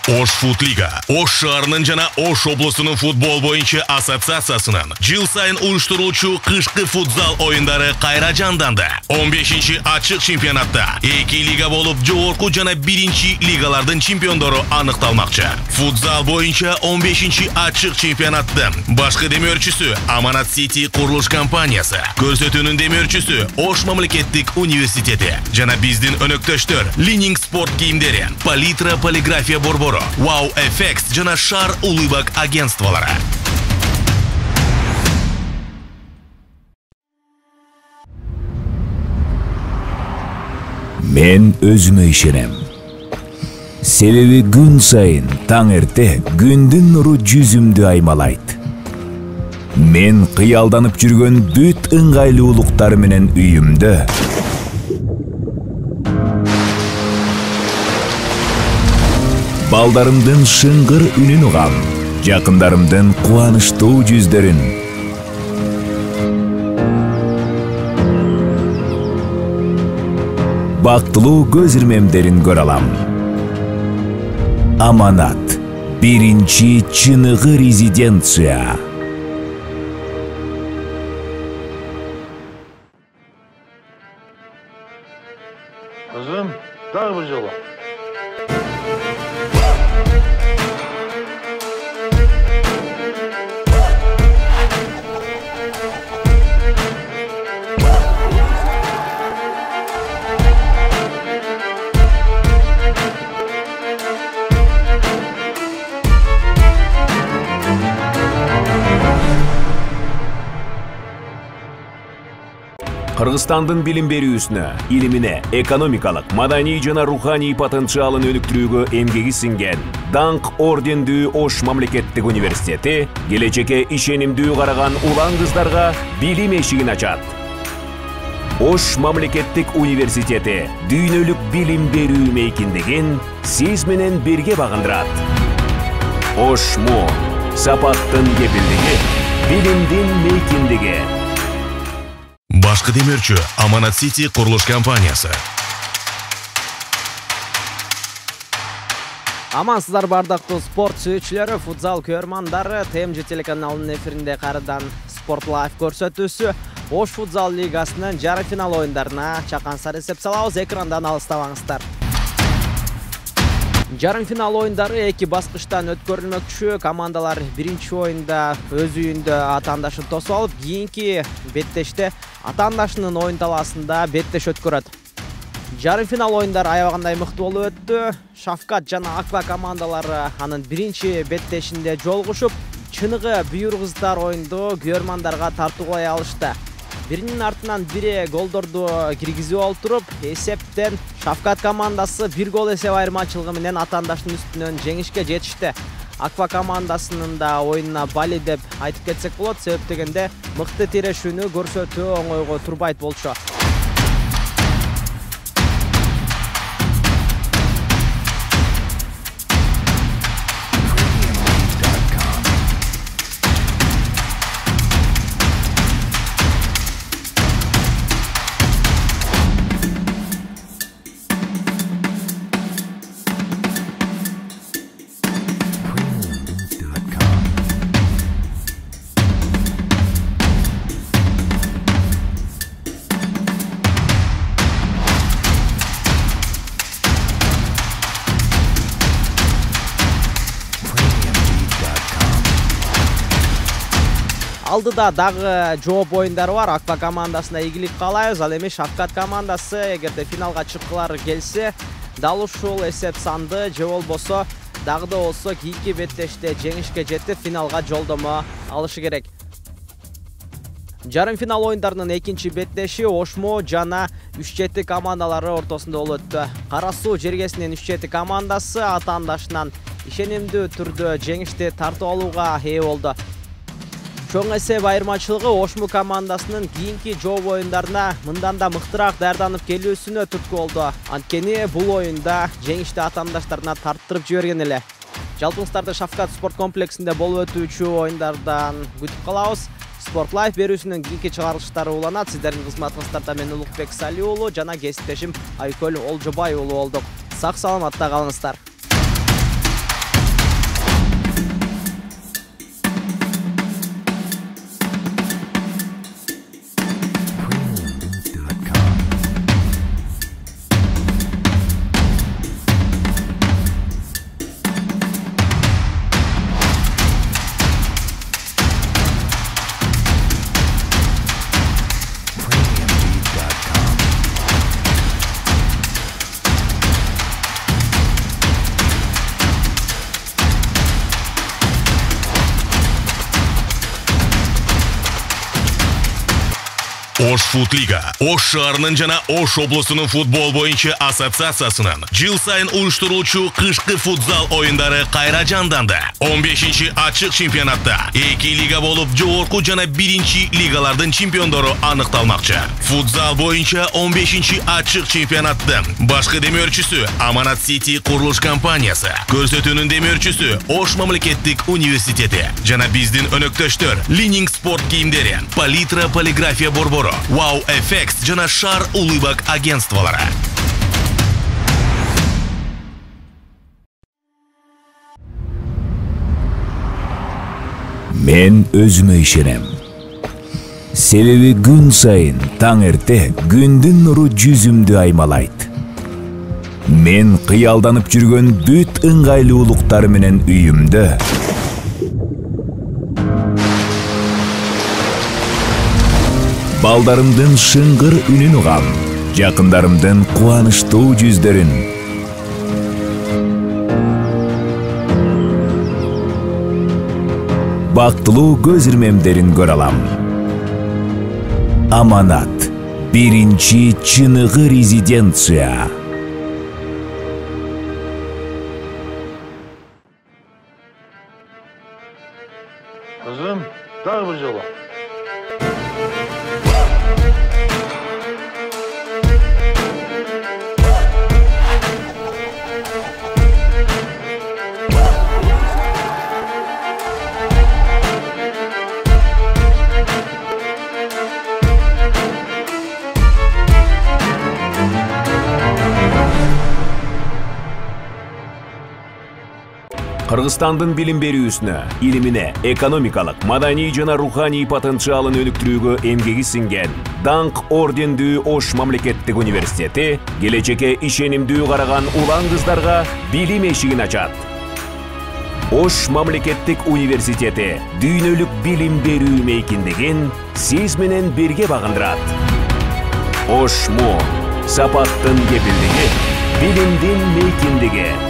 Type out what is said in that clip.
Ош Фут Лига. Ош шаарынын жана Ош облусунун футбол боюнча ассоциациясынын жыл сайын уюштуруучу кышкы футзал оюндары кайра жанданды. 15-чи ачык чемпионатта 2 лига болуп, жогорку жана 1-чи лигалардын чемпиондору аныкталмакчы. Футзал боюнча 15-чи ачык чемпионаттын башкы демөөрчүсү Аманат Сити курулуш компаниясы, көрсөтүүнүн демөөрчүсү Ош мамлекеттик университети жана биздин өнөктөштөр Лининг спорт кийимдери, Палитра полиграфия борбору, Wow FX жана Шар улыбак агентстволары. Мен өзүмө ишенем. Себеби күн сайын таң эрте күндүн нуру жүзүмдү аймалайт. Мен кыялданып жүргөн бүт ыңгайлуулуктар менен үйүмдө балдарымдын шыңгыр үнүн угам, жакындарымдын кубанычтуу жүздөрүн. Бактылуу көз ирмемдерин көрө алам. Аманат, 1-чи чыныгы резиденция. Kızım, dar bir yola. Кыргызстандын билим берүүсүнө, илимине, экономикалык, маданий жана руханий потенциалын өнүктүрүүгө эмгеги сиңген Даңк ордендүү Ош мамлекеттик университети келечекке ишенимдүү караган улан кыздарга билим эшигин ачат. Ош мамлекеттик университети дүйнөлүк билим берүү мейкиндигин сиз менен бирге багындырат. Ошму сапаттын кепилдиги, билимдин мейкиндиги. Башкы демөөрчү Аманат Сити курулуш компаниясы. Амансыздар бардактуу спорт сүйүүчүлөрү, футзал көрмандары, ТМЖ телеканалынын эфиринде кайрадан Sport Life көрсөтүүсү Ош футзал лигасынын жарым финал оюндарына чакансар эсеп салабыз, экрандан алыстабаңыздар. Жарым финал оюндары эки баскычтан өткөрүлмөкчү. Командалар биринчи оюнда өз үйүндө атаандашын тосуп алып, кийинки беттеште атаандашынын оюн талаасында беттеш өткөрөт. Жарым финал оюндары аябагандай мыкты болуп өттү. Шавкат жана Аква командалары анын биринчи беттешинде жолугушуп, чыныгы бүйүр кыздар оюнду көрмандарга тартуулай алышты. Биринин артынан бири голдорду киргизип олтуруп, эсептен Шавкат командасы 1 гол эсеп айырмачылыгы менен атаандашынын үстүнөн жеңишке жетишти. Аква командасынын да оюнуна бали деп айтып кетсек болот, себеп дегенде мыкты тирешүүнү көрсөтүү оңойго турбайт болчу. Алдыда дагы жооп оюндары бар. Аква командасына ийгилик каалайбыз. Ал эми Шавкат командасы эгерде финалга чыккылары келсе, дал ушул эсеп санды же болбосо дагы да болсо кийинки беттеште жеңишке жетип финалга жолдомо алышы керек. Жарым финал оюндарынын экинчи беттеши Ошмо жана 3-7 командалары ортосунда болуп өттү. Кара суу жергесинин 3-7 командасы атаандашынан ишенимдүү түрдө жеңишти тартып алууга ээ болду. Чоң эсеп айырмачылыгы Ошму командасынын кийинки жооп оюндарына мындан да мыктыраак даярданып келүүсүнө түрткү болду. Анткени бул оюнда жеңишти атаандаштарына тарттырып жиберген эле. Жалпыңыздарды Шавкат спорт комплексинде болуп өтүүчү оюндардан күтүп калабыз. Sport Life берүүсүнүн кийинки чыгарылыштары уланат. Сиздердин кызматыңыздарда мен Улукбек Сали уулу жана кесиптешим Айкөл Олжобай уулу болдук. Сак саламатта калыңыздар. Ош Фут Лига, Ош шаарынын жана Ош облусунун футбол боюнча ассоциациясынын жыл сайын уюштуруучу кышкы футзал оюндары кайра жанданды. 15-чи ачык чемпионатта 2 лига болуп, жогорку жана 1-чи лигалардын чемпиондору аныкталмакчы. Футзал боюнча 15-чи ачык чемпионаттын башкы демөөрчүсү Аманат Сити курулуш компаниясы, көрсөтүүнүн демөөрчүсү Ош мамлекеттик университети жана биздин өнөктөштөр Лининг спорт кийимдери, Палитра полиграфия борбору, Wow FX жана Шар улыбак агентстволары. Мен өзүмө ишенем. Себеби күн сайын таң эрте күндүн нуру жүзүмдү аймалайт. Мен кыялданып жүргөн бүт ыңгайлуулуктар менен үйүмдө балдарымдын шыңгыр үнүн угам, жакындарымдын кубанычтуу жүздөрүн. Бактылуу көз ирмемдерин көрө алам. Аманат, 1-чи чыныгы резиденция. Kızım, dağ bir yola. Кыргызстандын билим берүүсүнө, илимине, экономикалык, маданий жана руханий потенциалын өнүктүрүүгө эмгеги сиңген Даңк ордендүү Ош мамлекеттик университети келечекке ишенимдүү караган улан кыздарга билим эшигин ачат. Ош мамлекеттик университети дүйнөлүк билим берүү мейкиндигин сиз менен бирге багындырат. Ош Му, сапаттын кепилдиги, билимдин мейкиндиги.